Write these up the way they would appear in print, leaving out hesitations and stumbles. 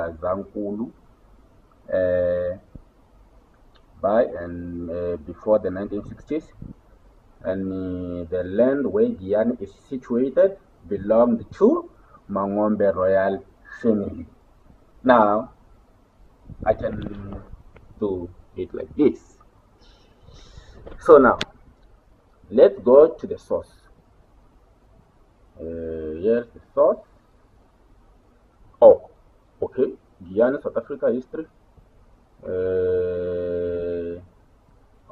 Zankulu by and before the 1960s, and the land where Guyana is situated belonged to Mangombe royal family. Now I can do it like this. So now let's go to the source. Here's the source. Oh, okay. Guyana, South Africa history.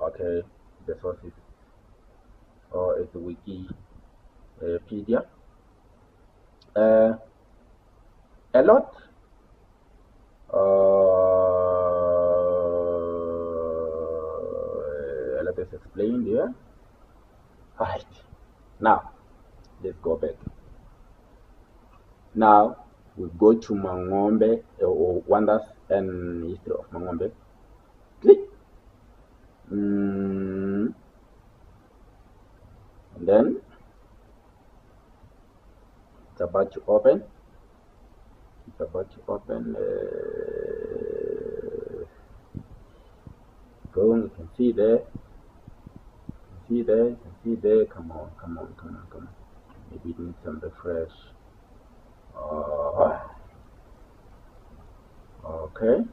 Okay, the source is it's Wikipedia. A lot. Let us explain here. Alright. Now, let's go back. Now, we go to Mangombe or wonders and history of Mangombe. Click. And then it's about to open. It's about to open. Go. You can see there. You can see there. Come on. Maybe it needs some refresh. Okay.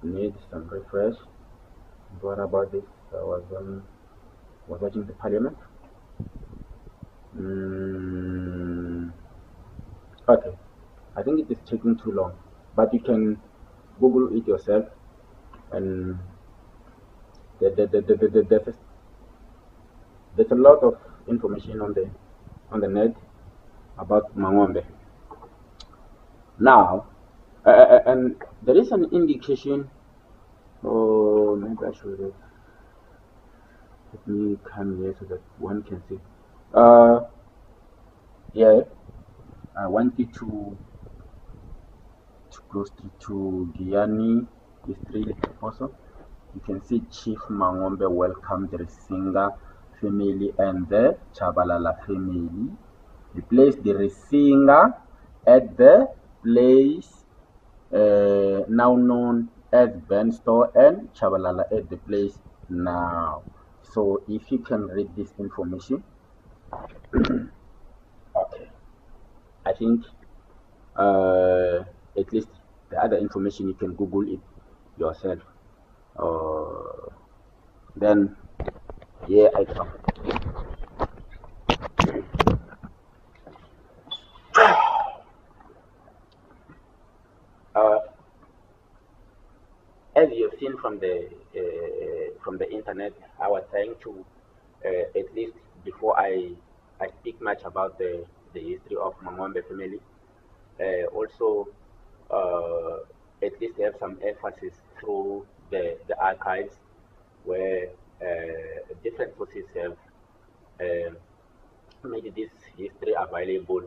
Need some refresh. What about this? I was watching the parliament. Okay, I think it is taking too long, but you can Google it yourself, and there's a lot of information on the net about Mangombe. Now, and there is an indication. Oh, maybe I should have. Let me come here so that one can see. Yeah, I wanted to close to Guyana history also. You can see Chief Mangombe welcomed the Risinga family and the Chabalala family. He placed the Risinga at the place now known as Benstore and Chabalala at the place now. So if you can read this information, okay, I think at least the other information you can Google it yourself. Then here I come. As you've seen from the internet, I was trying to at least before I speak much about the history of Mangombe family, also at least have some emphasis through the archives where different sources have made this history available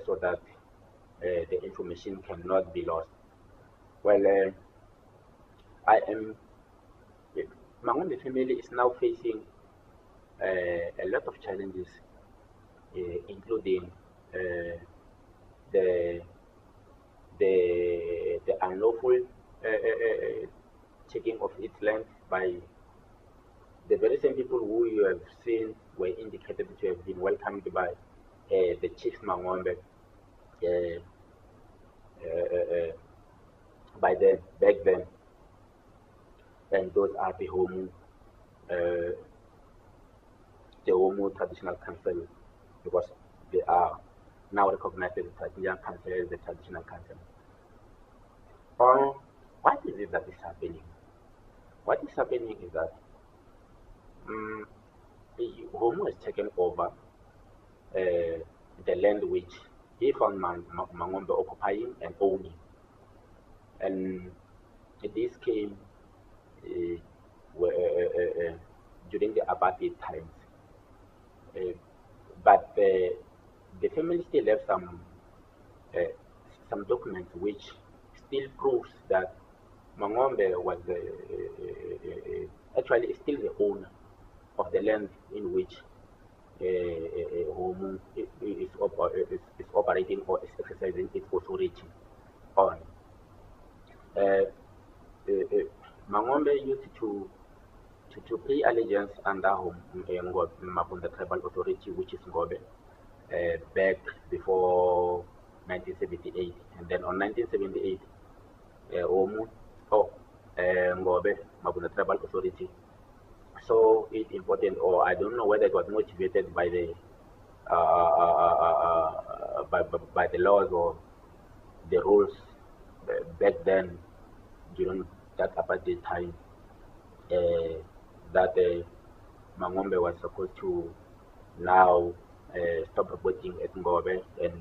so that the information cannot be lost. Well, Mangombe family is now facing a lot of challenges, including the unlawful taking of its land by the very same people who you have seen were indicated to have been welcomed by the Chief Mangombe by them back then. And those are the homu traditional council, because they are now recognized as the traditional council as the traditional council. What is it that is happening? What is happening is that the homu has taken over the land which he found Mangombe occupying and owning, and this came during the apartheid times. But the family still have some documents which still proves that Mangombe was actually still the owner of the land in which homu is operating or is exercising its authority on. Uh, uh, Mangombe used to pay allegiance under Mabunda Tribal Authority, which is Ngobe, back before 1978. And then on 1978, Omu, Ngobe, Mabunda Tribal Authority. So it's important, or I don't know whether it was motivated by the by the laws or the rules back then during that apartheid time, that Mangombe was supposed to now stop reporting at Ngobe and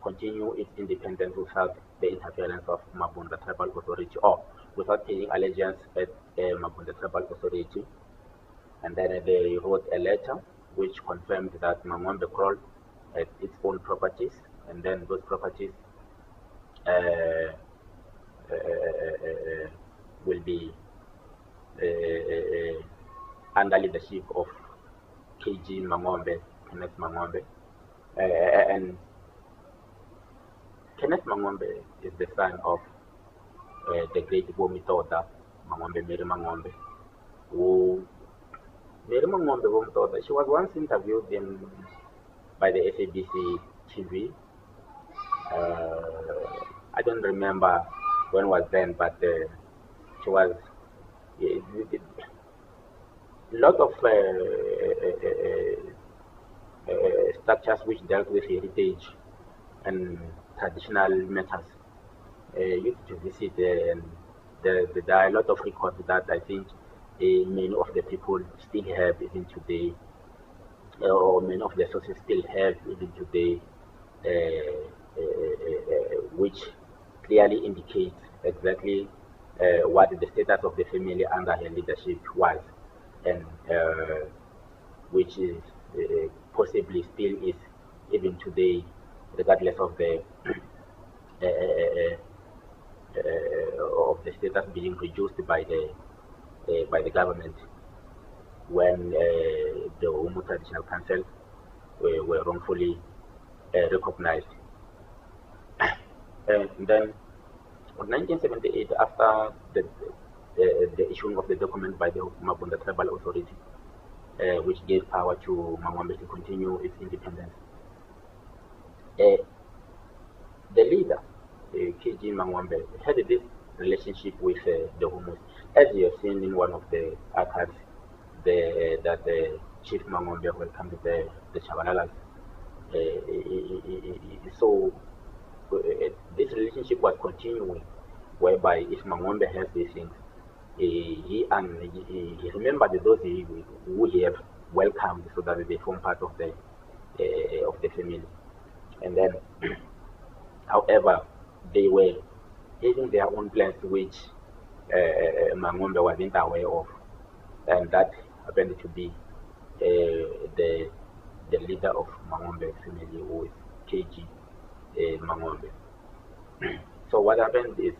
continue its independence without the interference of Mabunda Tribal Authority, or without paying allegiance at Mabunda Tribal Authority. And then they wrote a letter which confirmed that Mangombe crawled at its own properties, and then those properties will be under leadership of KG Mangombe, Kenneth Mangombe. And Kenneth Mangombe is the son of the great Vomitoda Mangombe, Mary Mangombe, who Mary Mangombe Vomitoda, she was once interviewed by the SABC TV. I don't remember when was then, but she was a lot of structures which dealt with heritage and traditional matters used to visit, and there are a lot of records that I think many of the people still have even today, or many of the sources still have even today, which clearly indicates exactly what the status of the family under her leadership was, and which is possibly still is even today, regardless of the status being reduced by the government when the Homu Traditional Council were wrongfully recognized. And then in 1978, after the issuing of the document by the Mabunda Tribal Authority, which gave power to Mangombe to continue its independence, the leader, KG Mangombe, had this relationship with the Humus, as you have seen in one of the archives, that the Chief Mangombe welcomed the Chabalalas. So this relationship was continuing, whereby if Mangombe has these things, he remembered those who he have welcomed, so that they form part of the family. And then, however, they were having their own plans, which Mangombe wasn't aware of, and that happened to be the leader of Mangombe family, who is KG Mangombe. So what happened is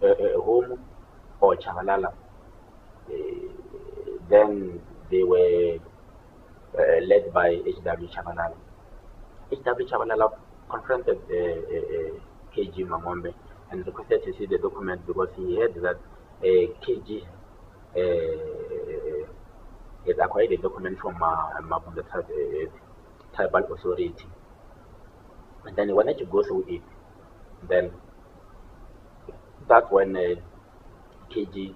Homu or Chabalala, then they were led by H.W. Chabalala. H.W. Chabalala confronted KG Mangombe and requested to see the document, because he heard that KG had acquired a document from Mabunda Tribal Authority, and then he wanted to go through it. Then that's when KG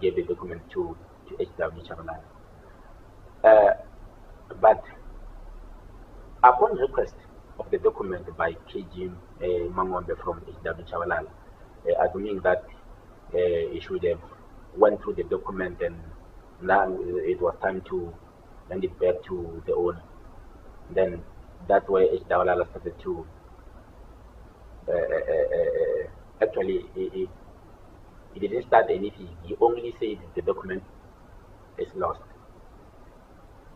gave the document to H.W. Chabalala. But upon request of the document by KG Mangombe from H.W. Chabalala, assuming that he should have went through the document and now it was time to send it back to the owner, then that's where H.W. Chabalala started to actually he didn't start anything. He only said the document is lost,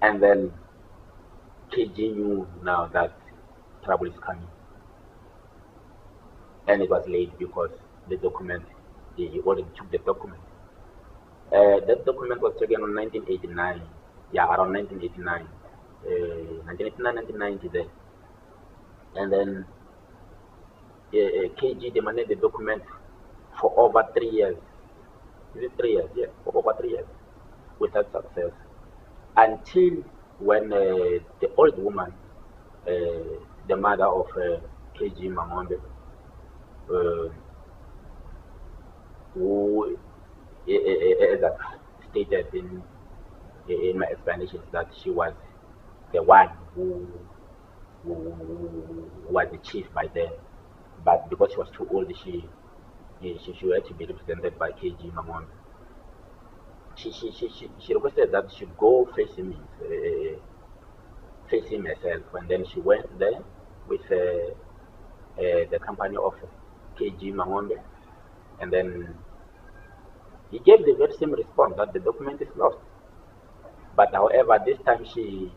and then KG knew now that trouble is coming, and it was late because the document, he already took the document. That document was taken in 1989, yeah, around 1989, 1989, 1990 there. And then KG demanded the document for over 3 years. Is it 3 years? Yeah, for over 3 years without success. Until when the old woman, the mother of KG MANOMBE, who, as I stated in my explanations, that she was the one who was the chief by then, but because she was too old, she had to be represented by KG MANOMBE. She requested that she go face him herself, and then she went there with the company of KG MANOMBE, and then he gave the very same response that the document is lost. But however, this time he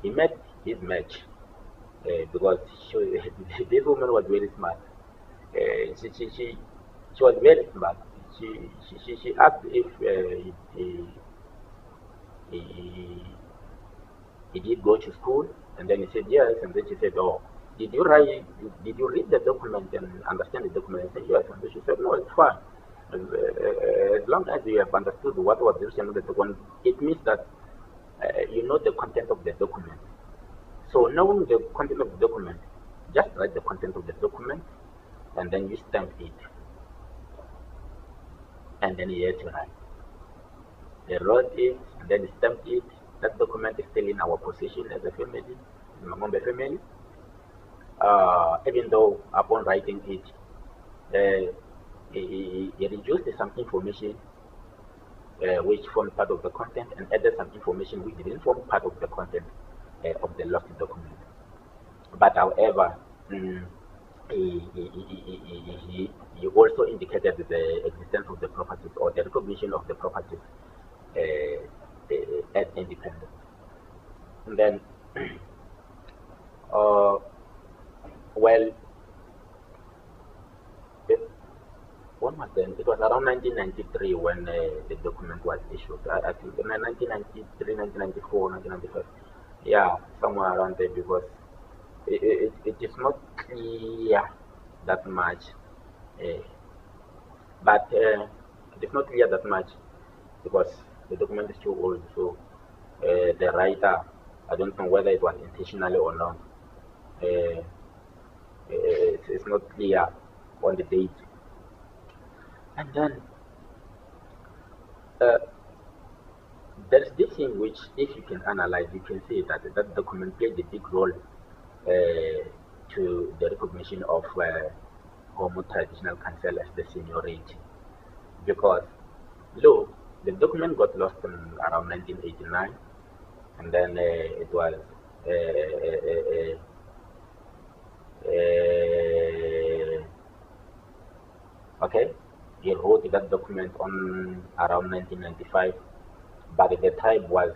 met his match, because this woman was very smart. She was very smart. She asked if he did go to school, and then he said yes, and then she said, oh, did you read the document and understand the document? I said yes, and then she said no, it's fine. As long as you have understood what was the written of the document, it means that you know the content of the document. So knowing the content of the document, just write the content of the document, and then you stamp it, and then you have to write. They wrote it, and then they stamped it. That document is still in our possession as a family, the MANOMBE family. Even though upon writing it, he reduced some information which formed part of the content, and added some information which didn't form part of the content of the lost document. But however, he also indicated the existence of the properties, or the recognition of the properties as independent. And then, well, when was then? It was around 1993 when the document was issued. I think in 1993, 1994, 1995. Yeah, somewhere around there, because it is not clear that much. But it is not clear that much because the document is too old. So the writer, I don't know whether it was intentionally or not. It's not clear on the date. And then there's this thing which, if you can analyze, you can see that that document played a big role to the recognition of homu traditional council as the seniority. Because look, the document got lost in around 1989, and then it was okay. He wrote that document on around 1995, but the tribe was,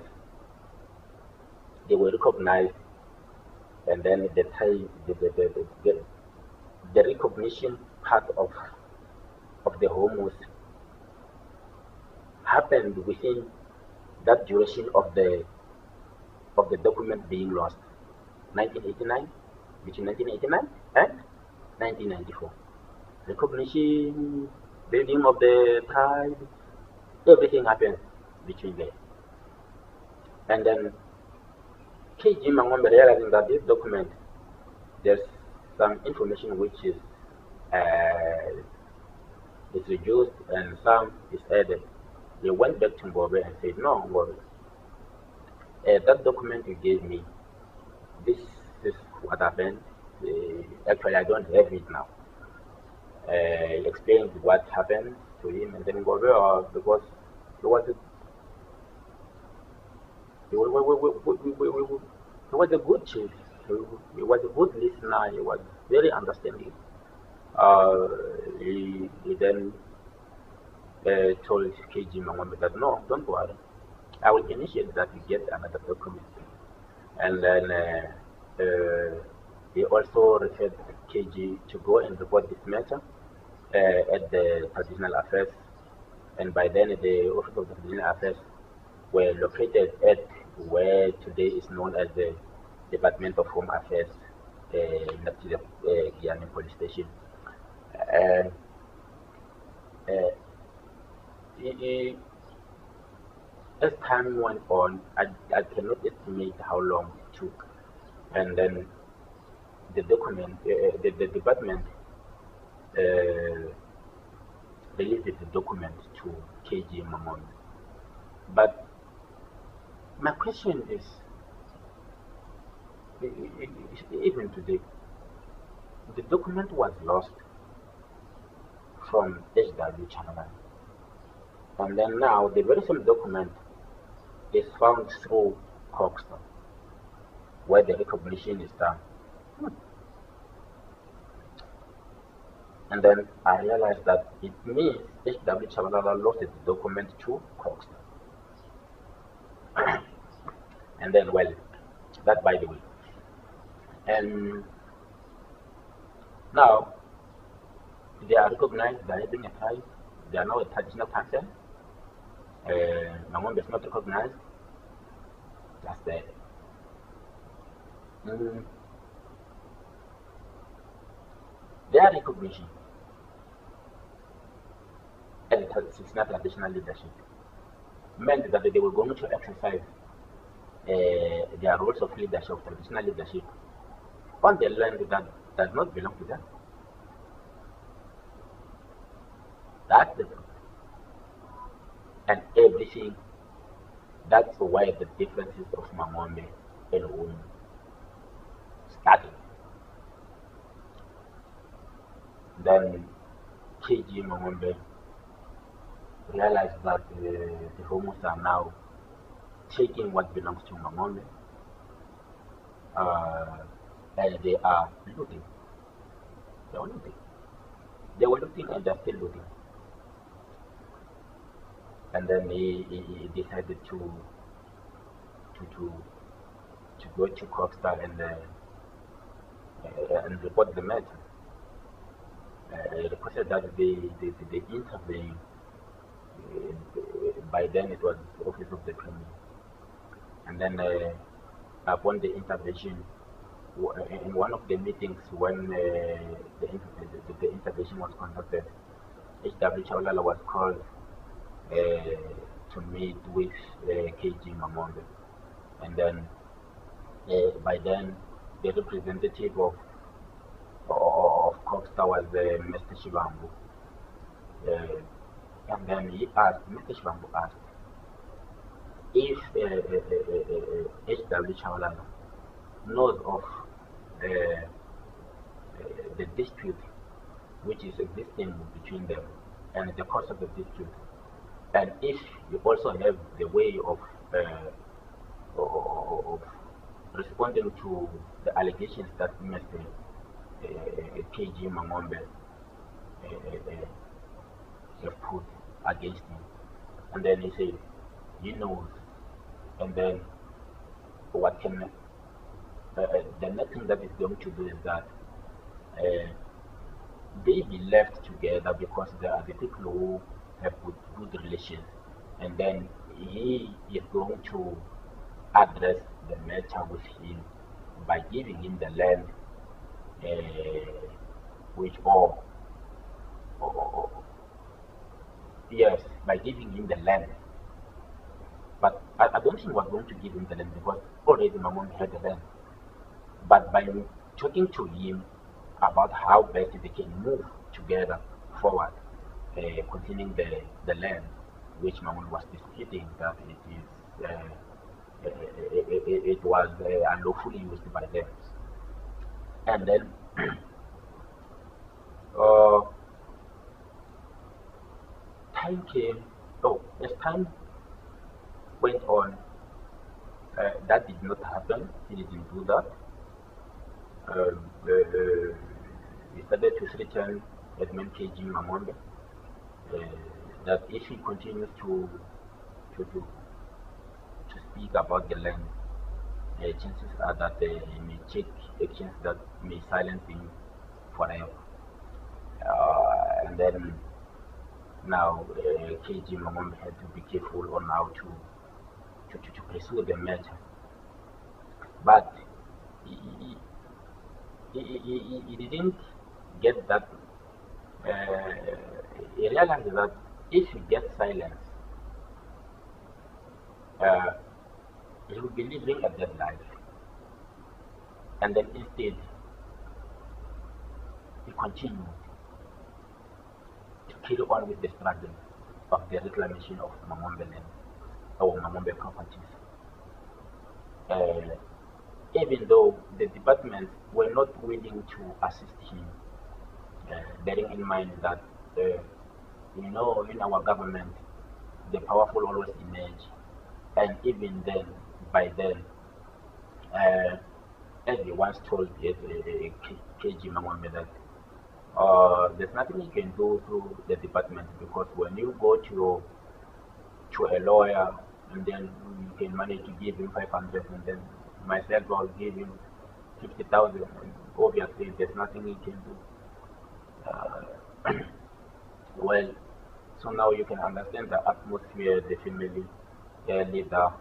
they were recognized, and then the tribe, the recognition part of the homus happened within that duration of the document being lost, 1989, between 1989 and 1994. Recognition, building of the tribe, everything happened between there. And then KG MANOMBE, realizing that this document, there's some information which is reduced and some is added. They went back to Ngobe and said, no, Ngobe, that document you gave me, this is what happened. Actually, I don't have it now. He explained what happened to him, and then Ngobe, because he was a good chief. He was a good listener. He was very understanding. He then told KG MANOMBE that no, don't worry, I will initiate that you get another document. And then he also referred KG to go and report this matter at the traditional affairs, and by then the office of the traditional affairs were located at where today is known as the Department of Home Affairs, next to the Guyana police station. And uh, i- as time went on, I cannot estimate how long it took. And then the department uh, released the document to KG Mamon. But my question is, even today, the document was lost from HW Channel. And then now the very same document is found through Coxton, where the recognition is done. And then I realized that it means HW Chabalala lost the document to Coxton. And then, well, that by the way. And now they are recognized, they are having a tribe, they are now a traditional council. Mamombe is not recognized. That's there. Their recognition as a traditional leadership meant that they were going to exercise their roles of leadership, traditional leadership, on the land that does not belong to them. That's the truth. And everything, that's why the differences of Mamombe and homu started. Then KG Mamombe realized that the homus are now taking what belongs to Mamombe, and they are looting. They were looting. They were looting and they're still looting. And then he decided to go to Coxstar and report the matter. Requested that they intervene. By then it was the office of the Premier. And then upon the intervention, in one of the meetings when the intervention was conducted, H.W. Chaulala was called to meet with KG Mamombe. And then by then the representative of Coxstar was Mr. Shivambu. And then Mr. Shivambu asked if H.W. Chaulala knows of the dispute which is existing between them and the cause of the dispute, and if you also have the way of responding to the allegations that Mr. KG Mamombe have put against him. And then he said he knows. And then what can the next thing that is going to do is that they be left together because they are the people who have good relations, and then he is going to address the matter with him by giving him the land, yes, by giving him the land. But I don't think we're going to give him the land because already Mamombe had the land. But by talking to him about how best they can move together forward concerning the land which Mamombe was disputing, that it was unlawfully used by them. And then time came. As time went on, that did not happen. He didn't do that. He started to threaten Edmund KG Mamombe that if he continues to speak about the land, chances are that he may take actions that may silence him forever. And then now KG Mamombe had to be careful on how to pursue the matter. But he didn't get that. He realized that if he gets silence, he will be living a dead life. And then instead, he continued to carry on with the struggle of the reclamation of MANOMBE land or MANOMBE properties. Even though the departments were not willing to assist him, bearing in mind that, in our government, the powerful always emerge, and even then, by then, as he once told KG MANOMBE that there's nothing you can do through the department, because when you go to a lawyer and then you can manage to give him 500 and then myself I'll give him 50,000, and obviously there's nothing you can do. Well, so now you can understand the atmosphere the family leader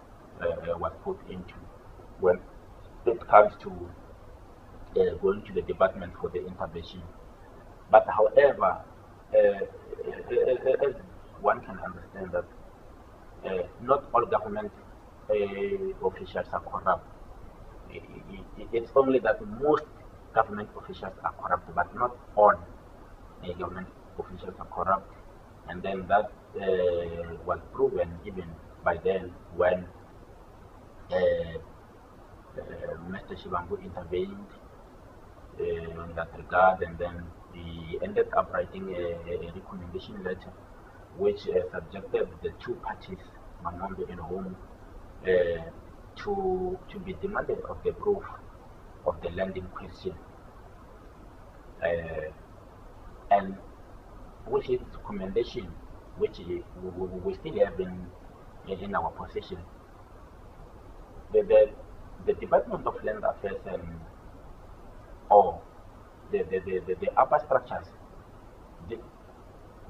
was put into when it comes to going to the department for the intervention. But however, as one can understand that not all government officials are corrupt. It's only that most government officials are corrupt, but not all government officials are corrupt. And then that was proven even by then when Mr. Shivangu intervened in that regard, and then he ended up writing a recommendation letter which subjected the two parties, MANOMBE and homu, to be demanded of the proof of the land in question, and which is recommendation which we still have in our possession. The Department of Land Affairs and the upper structures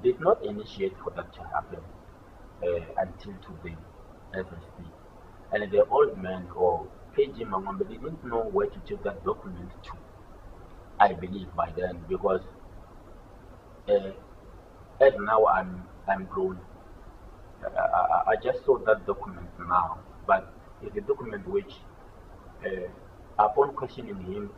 did not initiate for that to happen until today, as we speak. And the old man or KG MANOMBE didn't know where to take that document to, I believe, by then, because as now I'm grown, I just saw that document now, but it's a document which, upon questioning him,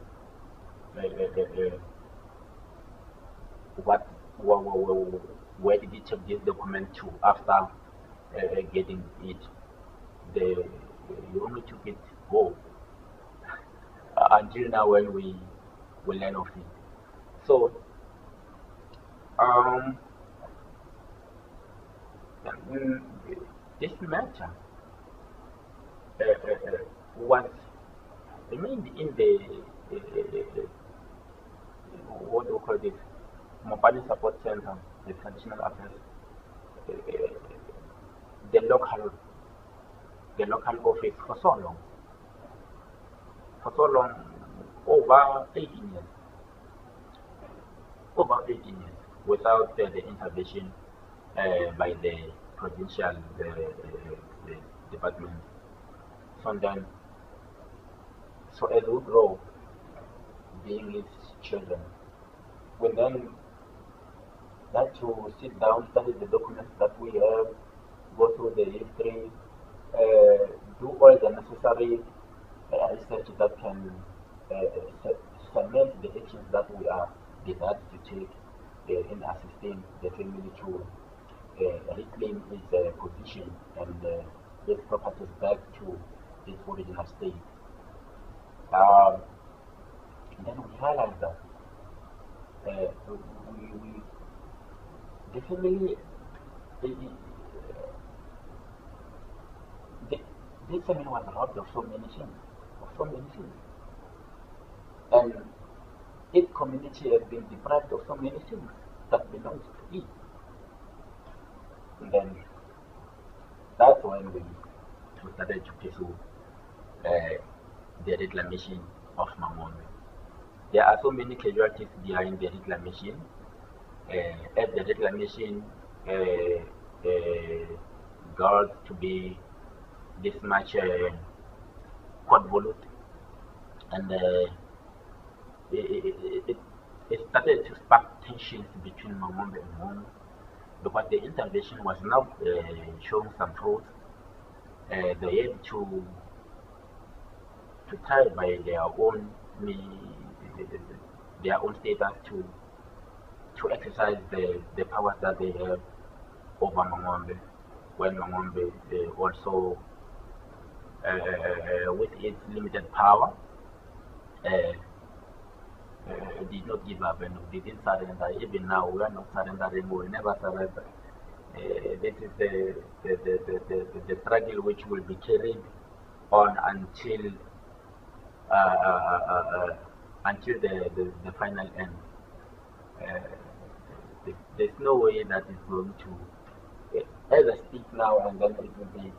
where did he take this document to after getting it? You only took it home until now when we learn of it. So this matter was remained in the what do we call this, Mopani Support Center, the traditional affairs, the local office for so long, over 18 years, without the intervention by the provincial department. So as we grow, being his children, we then like to sit down, study the documents that we have, go through the history, do all the necessary research that can cement the actions that we are desired to take in assisting the family to reclaim its position and get properties back to its original state. Then we realize that the family, this family was robbed of so many things, and its community has been deprived of so many things that belongs to it. And then that's when we started to pursue the reclamation of MANOMBE. There are so many casualties behind the reclamation. As the reclamation got to be this much convolute, and it, it started to spark tensions between MANOMBE and homu, because the intervention was now showing some fruits. They had to try by their own status to exercise the powers that they have over MANOMBE, when MANOMBE also with its limited power did not give up and we didn't surrender. Even now we are not surrendering, we will never surrender. This is the struggle which will be carried on until the final end. There's no way that it's going to, as I speak now, and then it will be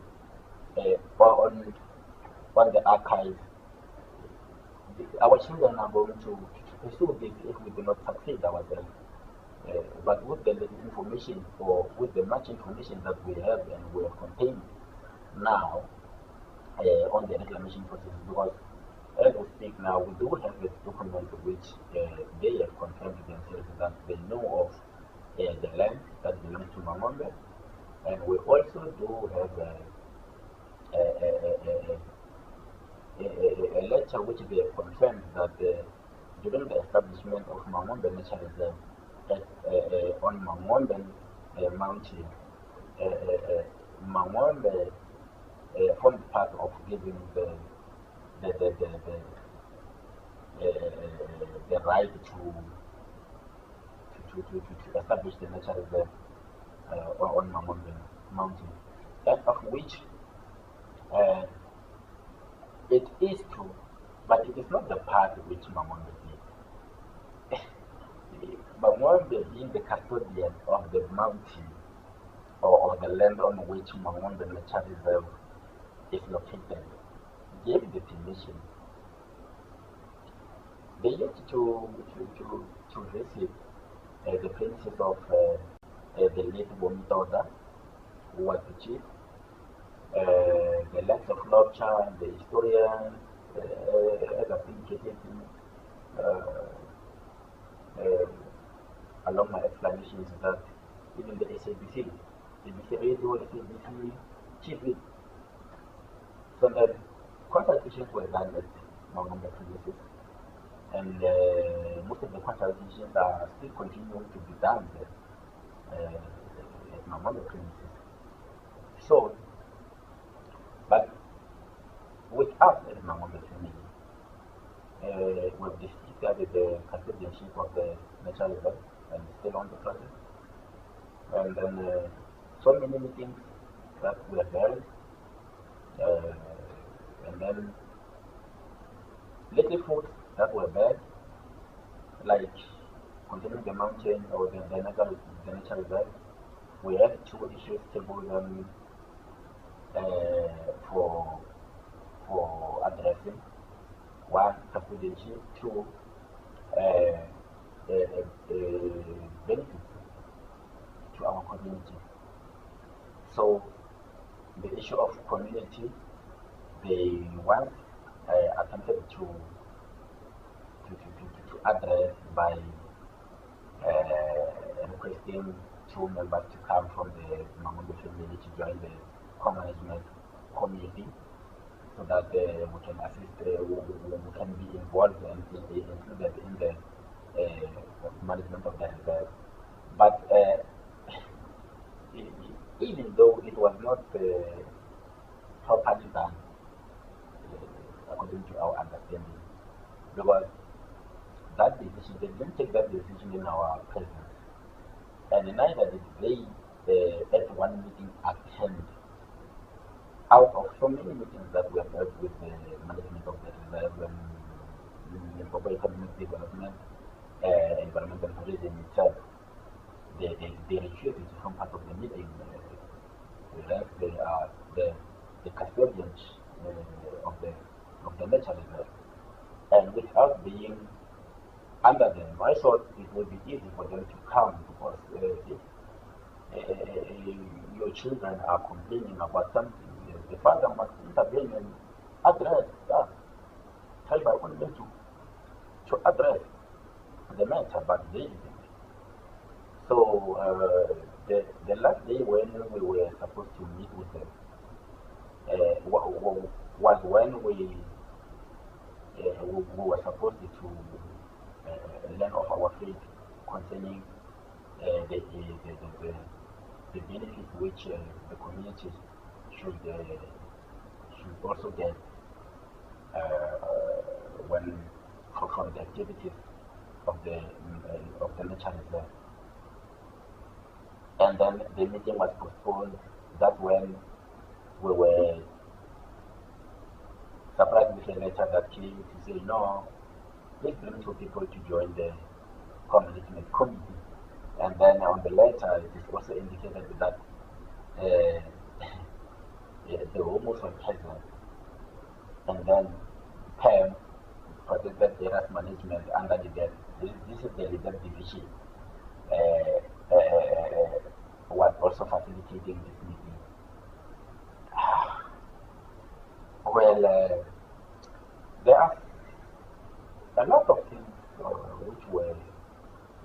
on the archives. Our children are going to pursue this if we do not succeed ourselves. But with the little information, or with the much information that we have and we have contained now on the reclamation process, because as we speak now, we do have a document which they have confirmed themselves that they know of the land that belongs to MANOMBE, and we also do have a letter which they have confirmed that during the establishment of MANOMBE Nature Reserve on MANOMBE Mountain, MANOMBE formed part of giving the right to establish the nature reserve on MANOMBE Mountain, and of which it is true, but it is not the part which MANOMBE did. MANOMBE being the custodian of the mountain or of the land on which MANOMBE Nature Reserve is located, gave the permission. They used to visit the premises of the late Bomitoda, who was the chief, the likes of Lobcha, the historians, as I've indicated along my explanations, that even the SABC, ABC Radio, SABC chief. So the consultations were done at MANOMBE premises, and most of the consultations are still continuing to be done at MANOMBE premises. So, but with us at MANOMBE family, we've disputed the custodianship of the nature reserve and still on the process. And then so many meetings that were held, and then little foods that were bad, like containing the mountain or the nature reserve. We had two issues tabled on for addressing. One, custodianship. Two, benefits to our community. So the issue of community, they once attempted to address by requesting two members to come from the MANOMBE family to join the co-management committee, so that we can assist, we can be involved and included in the management of the reserve. But even though it was not properly done, according to our understanding, because that decision, they didn't take that decision in our presence, and neither did they at one meeting attend. Out of so many meetings that we have had with the management of the reserve and Limpopo Economic Development, Environmental Tourism itself, they refused to become part of the meeting. They are the custodians of the nature reserve, and without being under them, I thought it would be easy for them to come, because if your children are complaining about something, the father must intervene and address that. Try by all means to address the matter, but they didn't. So the last day when we were supposed to meet with them was when we were supposed to learn of our faith concerning the benefits which the community should also get when from the activities of the nature reserve. And then the meeting was postponed. That's when we were surprised with a letter that came to say, no, please bring 2 people to join the management committee. And then on the letter, it is also indicated that the homos were present. And then PEM, Protected Areas Management, under the debt, this is the reserve division, was also facilitating this meeting. Well, there are a lot of things which were,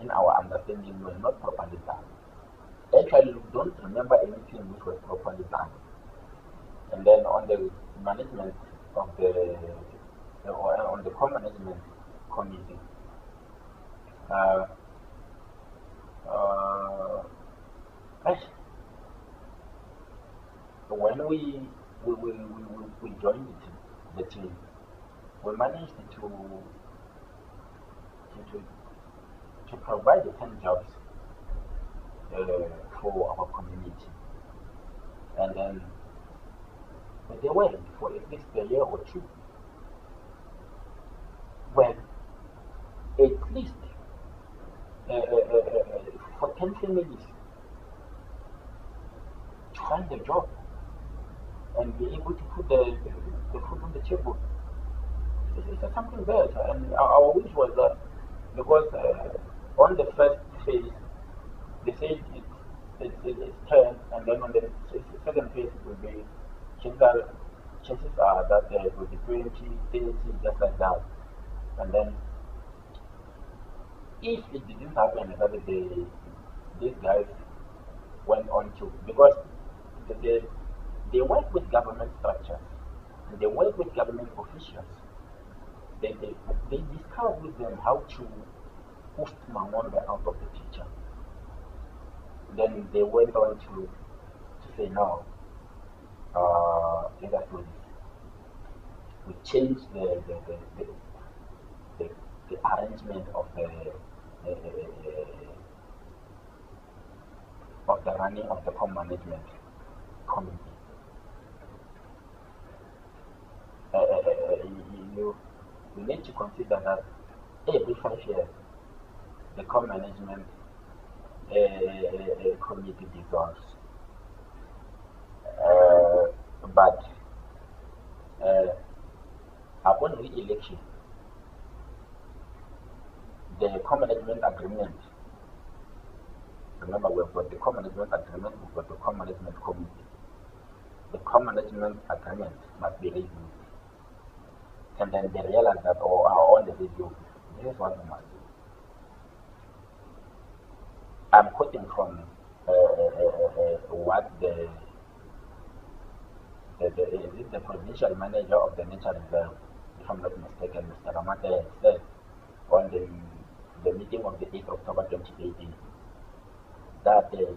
in our understanding, were not properly done. Actually, we don't remember anything which was properly done. And then on the management of on the co-management committee, when we joined the team, we managed to provide 10 jobs for our community, and then they went for at least a year or 2. Well, at least for 10 families to find a job and be able to put the food on the table. It's something better, and our wish was that, because on the first phase they said it's 10, and then on the second phase it will be chances are that there will be 20, 30, just like that. And then if it didn't happen that these guys went on to, because they work with government structures, and they work with government officials. They discuss with them how to host MANOMBE out of the picture. Then they went on to say, no, let us do this. We changed the arrangement of the running of the co-management committee. You need to consider that every 5 years the co-management committee dissolves. But upon re-election, the co-management agreement, remember we've got the co-management agreement, we've got the co-management committee. The co-management agreement must be reviewed. And then they realize that, on the review, this is what we must do. I'm quoting from what the provincial manager of the nature reserve, if I'm not mistaken, Mr. Ramate, said on the meeting of the 8th October 2018, that the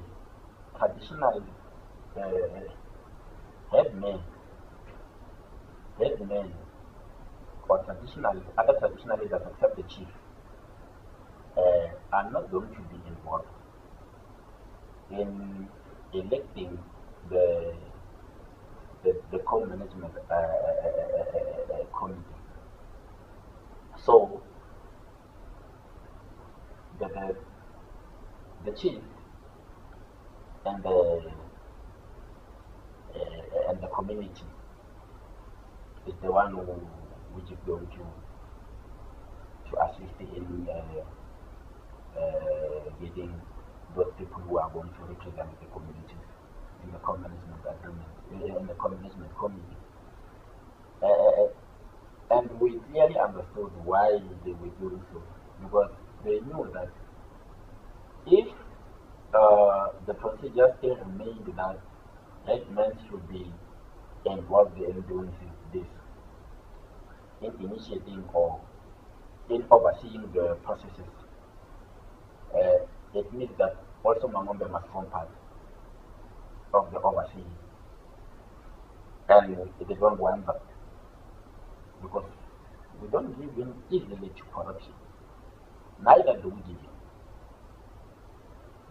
traditional headmen or other traditionalists that accept the chief are not going to be involved in electing the co-management committee. So the chief and the community is the one which is going to assist in getting those people who are going to represent the communities in the co-management agreement, in the co-management committee. Uh, and we clearly understood why they were doing so, because they knew that if the procedure still remained that headmen should be involved in doing this, in initiating or in overseeing the processes, it means that also MANOMBE must form part of the overseeing. And they don't want that, because we don't give in easily to corruption. Neither do we give in.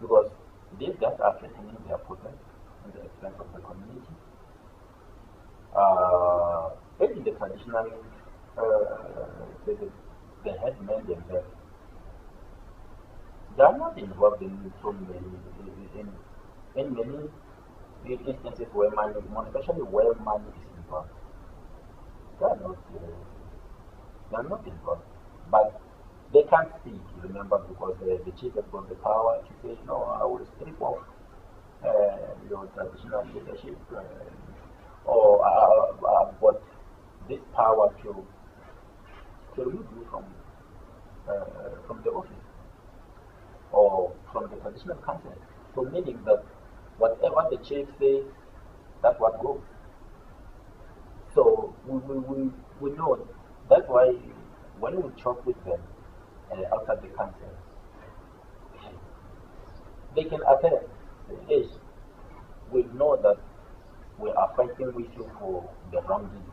Because these guys are threatening their pocket and the expense of the community. Even the traditional, the headmen themselves, they are not involved in so many, in many instances where money, especially where money is involved. They are not involved. But they can't speak, remember, because the chief has got the power to say, no, I will strip off your traditional leadership, or I've got this power to remove you from the office or from the traditional council. So meaning that whatever the chief says, that's what goes. So we know. That's why when we talk with them outside the council, they can attest, yes, we know that we are fighting with you for the wrongdoing,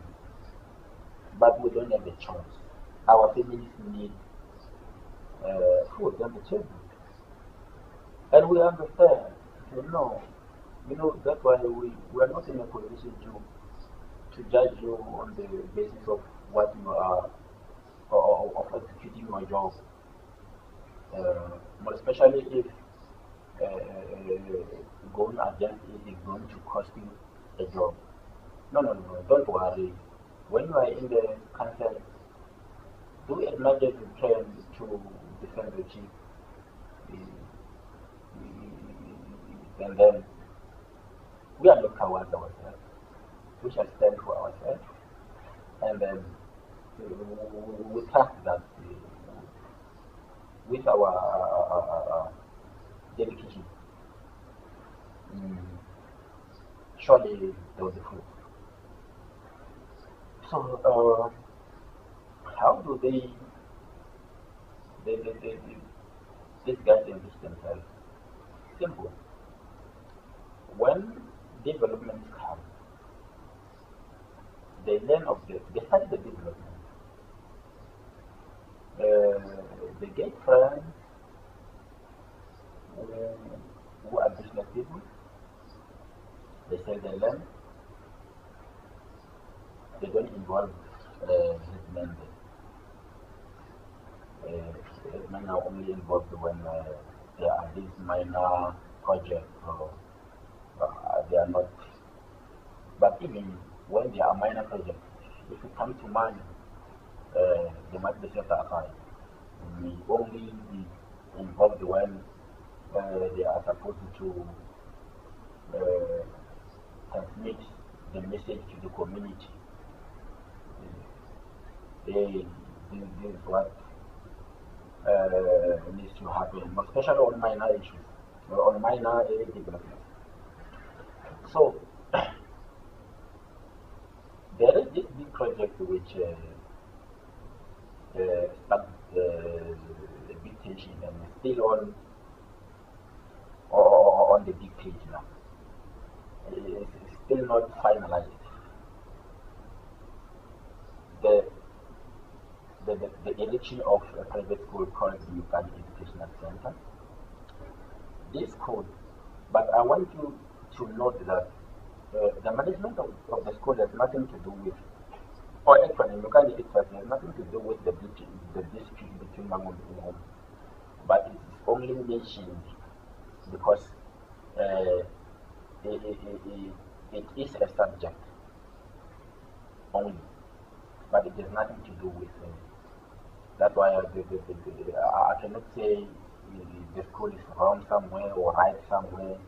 but we don't have a choice. Our families need food on the table. And we understand, that's why we are not in a position to judge you on the basis of what you are, or of executing your job. More especially if going against it is going to cost you a job. No, don't worry. When you are in the council, do as much as you can to defend the chief. And then we are not cowards ourselves. We shall stand for ourselves. And then we trust that with our dedication, surely there will be fruit. So, how do these guys enrich themselves? Simple. When developments come, they study the development. They get friends who are business people. They sell their land. They don't involve headmen. Headmen are only involved when there are these minor projects, or they are not. But even when there are minor projects, if it comes to money, they must be set aside. We only be involved when they are supposed to transmit the message to the community. This is what needs to happen, especially on minor issues, or on minor development. So, there is this big project which started the big tension and is still on the big page now. It's still not finalized. The erection of a private school called the Uganda Educational Center. This school, but I want you to note that the management of the school has nothing to do with, or actually, Uganda itself has nothing to do with the dispute between MANOMBE and homu, but it is only mentioned because it is a subject only, but it has nothing to do with. That's why I cannot say the school is wrong somewhere or right somewhere,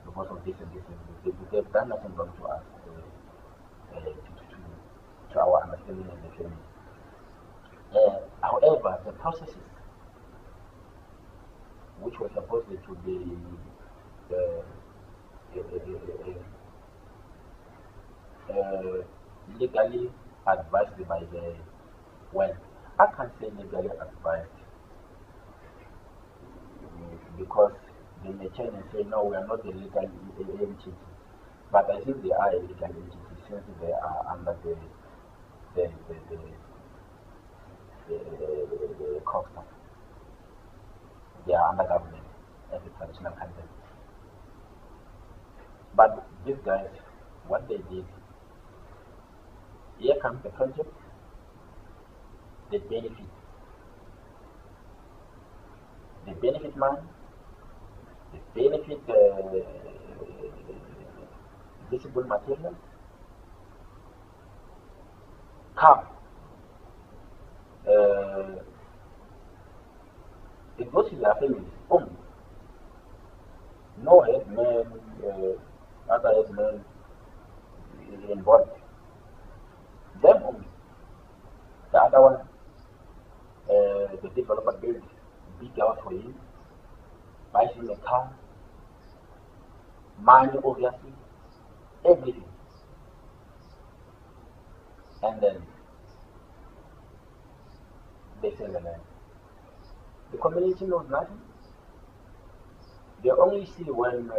because of this and this and this. They've done nothing wrong to us, to our understanding of the family. However, the processes which were supposed to be legally advised by the, well, I can't say legally advised, because they may change and say, no, we are not a legal entity. But I think they are a legal entity since they are under the custom. They are under government as a traditional country. But these guys, what they did, here comes the project, the benefit. The benefit man, the benefit visible materials, come. It goes to their families. No headman, other headmen involved. Them only. The other one, the developer builds big house for him, buys him a car, money obviously, everything. And then they sell the land. The community knows nothing. They only see when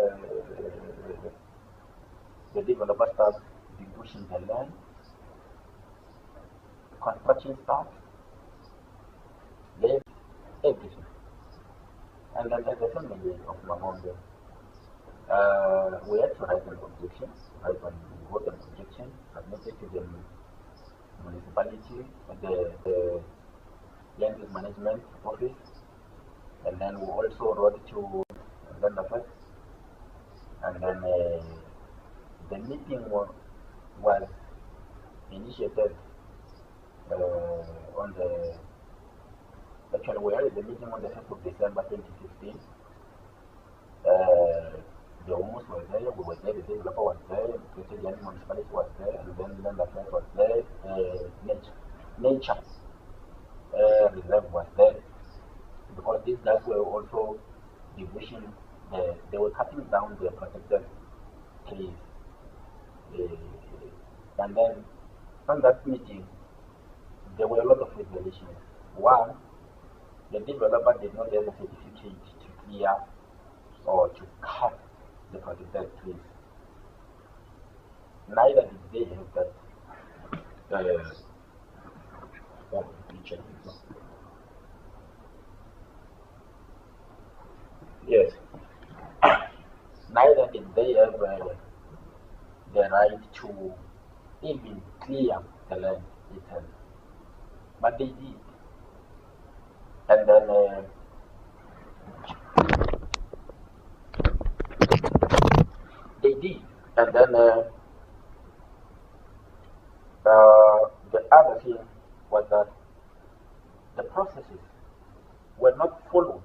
the developer starts pushing the land, construction starts, they everything. And then as a family of MANOMBE, we had to write an objection, wrote an objection, submitted to the municipality, the land use management office, and then we also wrote to land affairs, and then the meeting was initiated on the, actually we had the meeting on the 5th of December 2015. The homus were there, we were there, the developer was there, the municipality was there, and then land affairs was there, nature reserve was there, because these guys were also division, they were cutting down the protected trees. And then on that meeting, there were a lot of regulations. One, the developer did not have a certificate to clear or to cut the protected trees. Neither did they have that. Yes. Neither did they have the right to even clear the land itself. But they did. And then they did. And then the other thing was that the processes were not followed.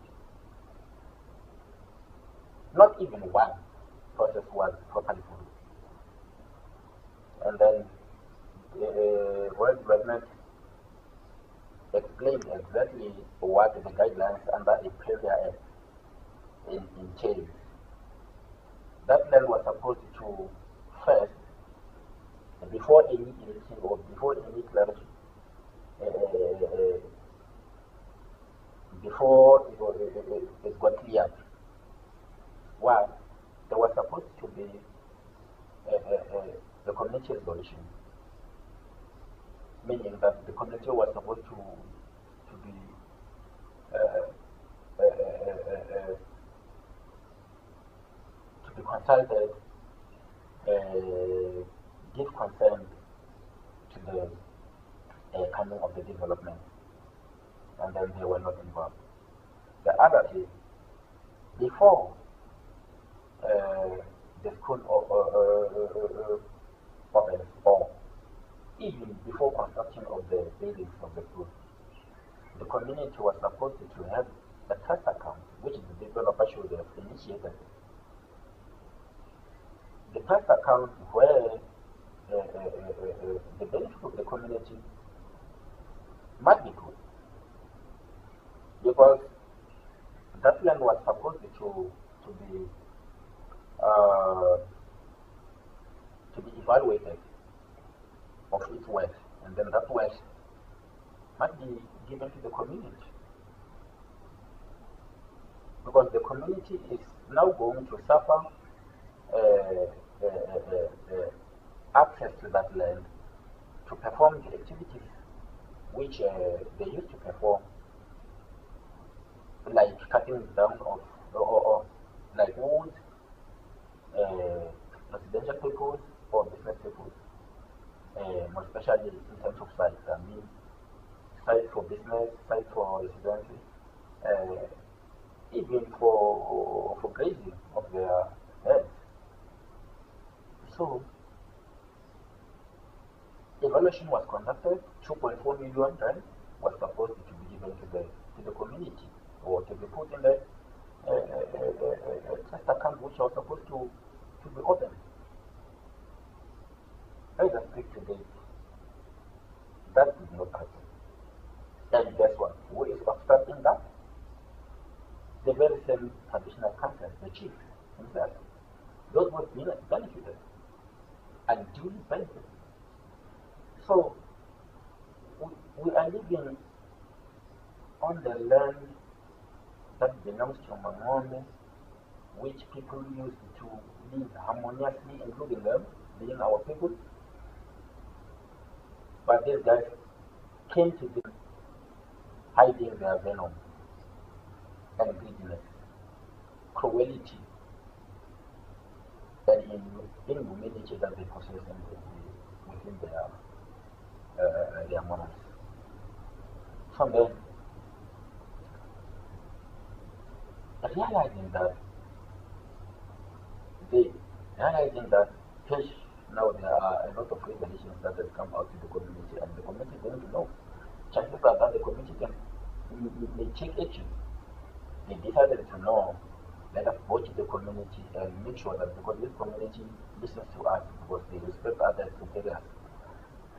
Not even one process was properly followed. And then the Royal Development explained exactly what the guidelines under a Area Act entails. That land was supposed to first, before any election or before any clarity, before it got cleared, well, there was supposed to be the community resolution, meaning that the community was supposed to be consulted, give consent to the coming of the development, and then they were not involved. The other is, before the school opens, or even before construction of the buildings of the school, the community was supposed to have a trust account, which the developer should have initiated. the trust account where the benefit of the community must be good, because that land was supposed uh, to be evaluated of its worth, and then that worth must be given to the community, because the community is now going to suffer access to that land to perform the activities which they used to perform, like cutting down of or like wood, residential purpose or business purpose, more especially in terms of sites. I mean, sites for business, sites for residency, even for grazing of their herds. So, evaluation was conducted. 2.4 million rand was supposed to be given to the community, or to be put in the trust account, which was supposed to be open. As I speak today, that did not happen. And guess what? Who is obstructing that? The very same traditional council, the chief himself. Those who have been benefited and duly benefited. So, we are living on the land that belongs to MANOMBE, which people used to live harmoniously, including them, being our people. But these guys came to them hiding their venom and greediness, cruelty, and inhumanity that they possess within their monarchs. From then, realizing that fish, now there are a lot of revelations that have come out to the community, and the community is going to know. Chances are that the community may take action. They decided to know, let us watch the community and make sure that, because this community listens to us, because they respect others superiors,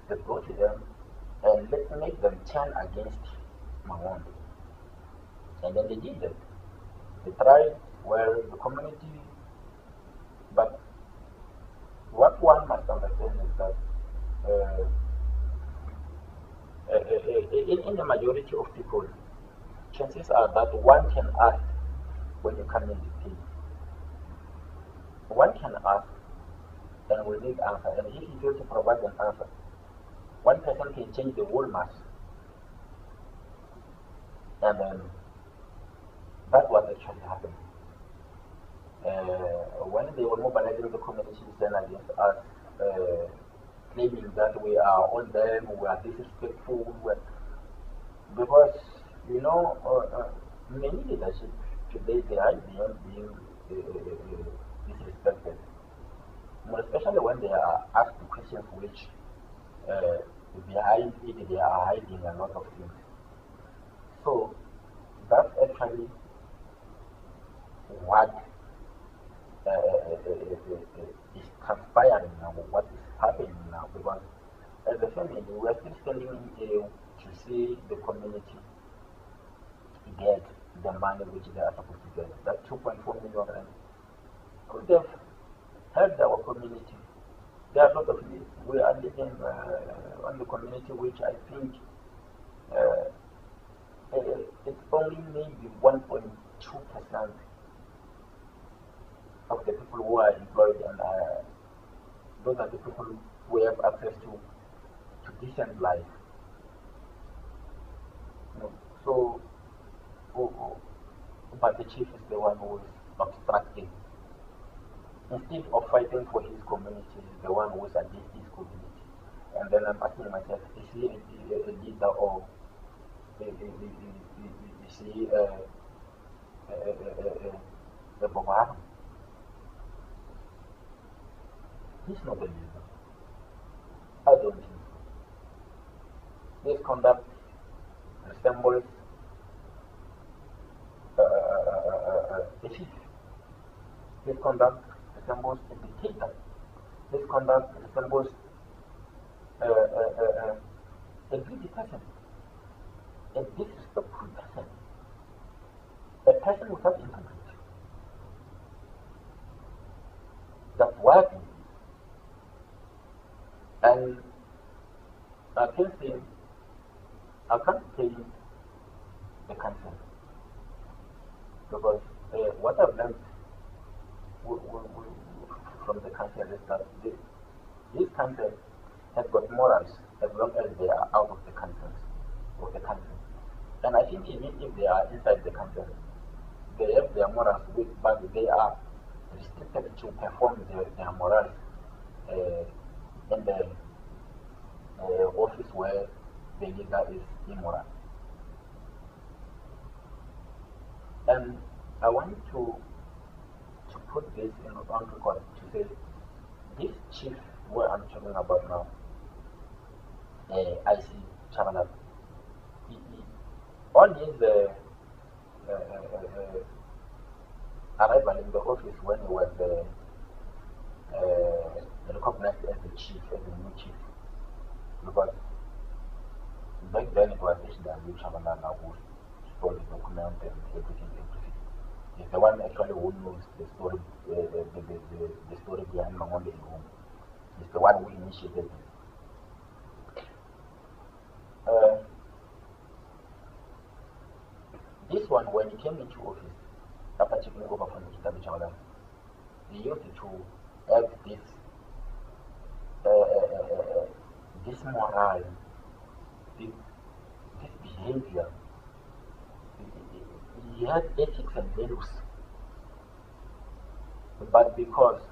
they go to them and let's make them turn against MANOMBE. And then they did that. They tried where the community, but what one must understand is that in the majority of people, chances are that one can ask when you come in to pay. One can ask and will need answer, and if you fail to provide an answer, one person can change the whole mass. And then that's what actually happened. When they were mobilizing the communities then against us, claiming that we are on them, we are disrespectful, because many leadership today, they are beyond being disrespected, more especially when they are asked questions which behind it they are hiding a lot of things. So that's actually what is transpiring now, what is happening now, because as a family we are still standing in awe to see the community get the money which they are supposed to get. That 2.4 million rand could have helped our community. There are a lot of needs. We are living on the community which I think it's only maybe 1.2% of the people who are employed, and those are the people who have access to decent life. So, but the chief is the one who is obstructing. Instead of fighting for his community, he's the one who is against his community. And then I'm asking myself, is he a leader, or is he a Bobara? He's not a leader. I don't think so. His conduct resembles a thief. His conduct resembles a dictator. This conduct resembles a greedy person, a disrespectful person, a person without integrity. That's what it is. And I can't pay the cancer because what I've learned from the cancer is that this cancer has got morals as long as they are out of the country. And I think even if they are inside the country, they have their morals, but they are restricted to perform their morals in the office where the leader is immoral. And I want to put this on record to say this chief where I'm talking about now, IC Chabanab, on his arrival in the office when he was recognized as the chief, as the new chief, because back then it was HW Chabanab who stole the document and everything. He's the one actually who knows the story, the story behind MANOMBE in homu. He's the one who initiated it. This one, when he came into office, after taking over from Mr. Chabanab, he used to have this moral, this behavior. He had ethics and values, but because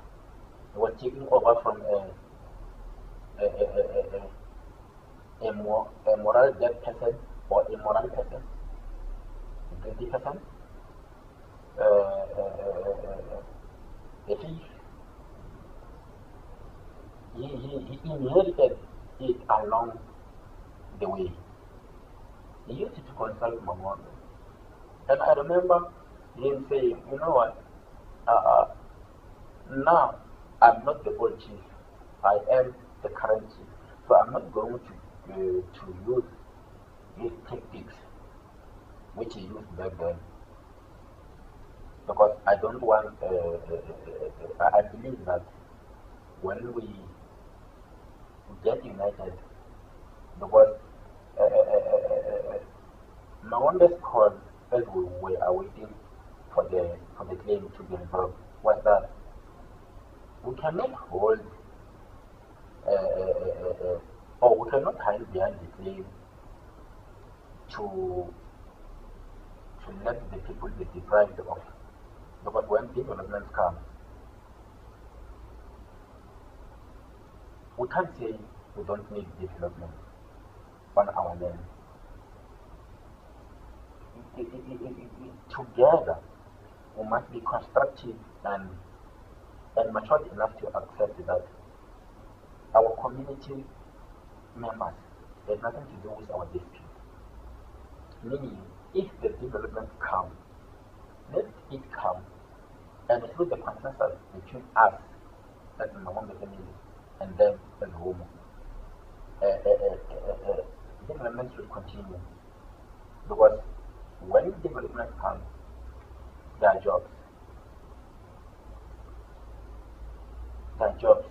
he was taking over from a moral dead person or a moral person, a guilty person, a thief, he inherited it along the way. He used it to consult MANOMBE. And I remember him saying, you know what, now I'm not the old chief, I am the current chief, so I'm not going to use these tactics which he used back then, because I don't want, I believe that when we get united, because MANOMBE's cause, as we were awaiting for the claim to be resolved, was that we cannot hold or we cannot hide behind the claim to let the people be deprived of. Because when developments come, we can't say we don't need development on our land. Together, we must be constructive and mature enough to accept that our community members have nothing to do with our dispute. Meaning, if the development comes, let it come, and through the consensus between us as MANOMBE family and them as homu, development should continue, because when development comes, there are jobs. There are jobs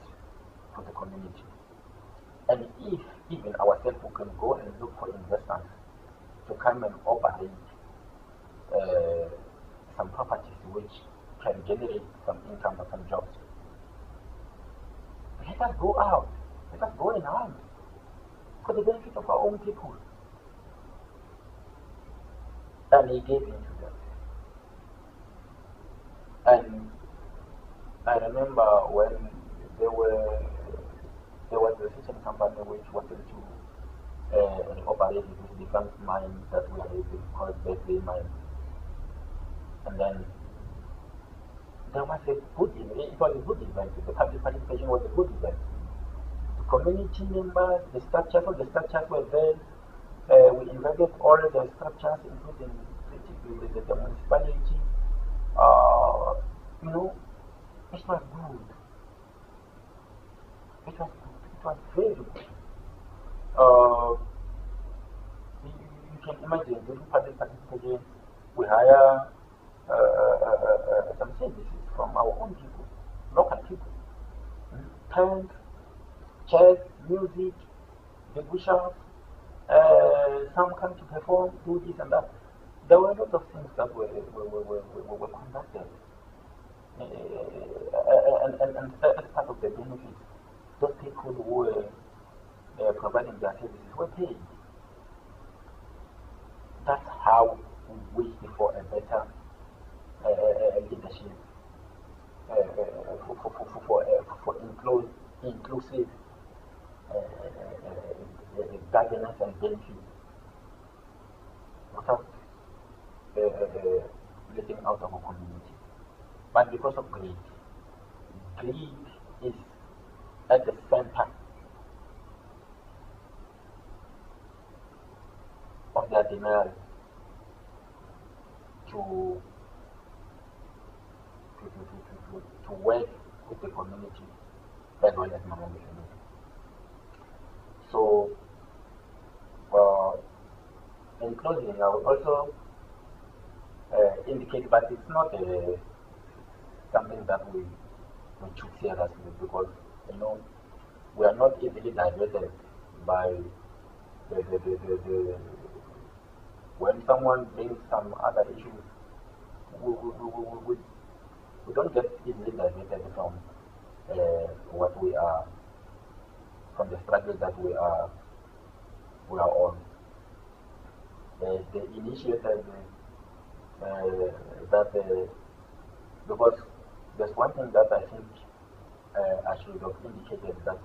for the community. And if even ourselves we can go and look for investors to come and operate some properties which can generate some income or some jobs, let us go out. Let us go in arms for the benefit of our own people. And he gave in to them. And I remember when there was a certain company which wanted to operate this defense mine that we are using called Birthday Mine. And then there was a good event. It was a good event. The public participation was a good event. The community members, the structures were there. We invited all the structures, including the municipality. You know, it was good. very good. Uh, you can imagine during public participation, we hire some services from our own people, local people. Tent, chairs, music, the bush-up, some come to perform, do this and that. There were a lot of things that were conducted. And as part of the benefits, those people who were providing their services were paid. That's how we wish for a better leadership, for inclusive governance and benefits without letting out of a community. But because of greed is at the center of their denial to work with the community as well as MANOMBE community. So, in closing, I will also indicate, but it's not something that we should seriously, because we are not easily diverted by when someone brings some other issues. We don't get easily diverted from what we are, from the struggle that we are on. They initiated that because there's one thing that I think I should have indicated, that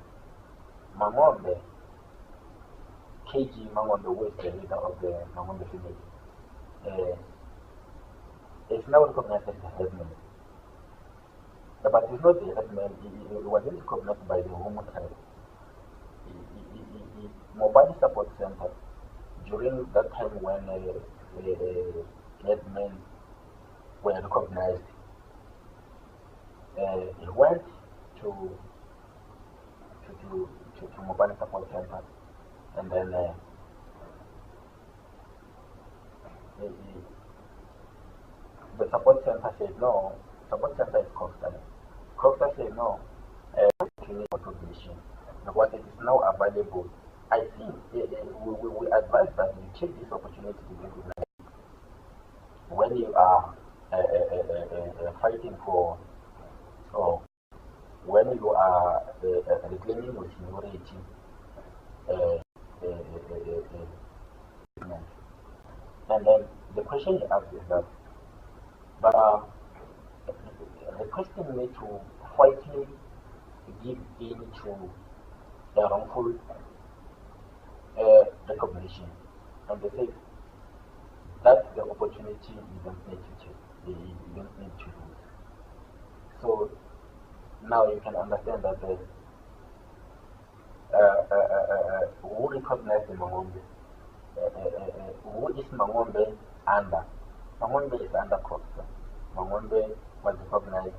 MANOMBE, KG MANOMBE, who is the leader of the MANOMBE family, is now recognized as the headman. But it's not the headman, it wasn't recognized by the homu tribe. Mobile Support Center, during that time when headmen were recognized, he went to Mobile Support Center, and then the support center said no. Support center is Costa. Costa said no. We need recognition because it is now available. I think we advise that you take this opportunity to recognize when you are fighting for, or when you are reclaiming your seniority. And then the question you ask is that, but requesting me to quietly give in to a wrongful recognition, and they say that's the opportunity you don't need to take, you don't need to lose. So now you can understand that who recognized the MANOMBE, who is MANOMBE under? MANOMBE is under Costa. MANOMBE was recognized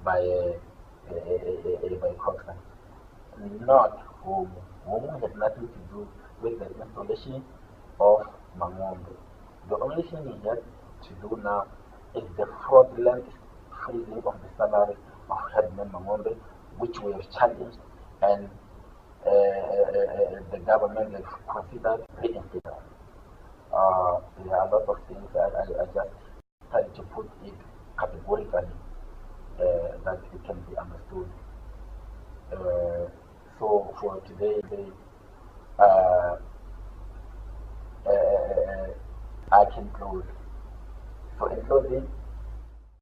by Costa, not homu. Homu had nothing to do with the installation of MANOMBE. The only thing he had to do now is the fraudulent freezing of the salary of headman MANOMBE, which we have challenged, and the government has considered reinstating. There are a lot of things I just tried to put it categorically that it can be understood. So for today, I can close. So in closing,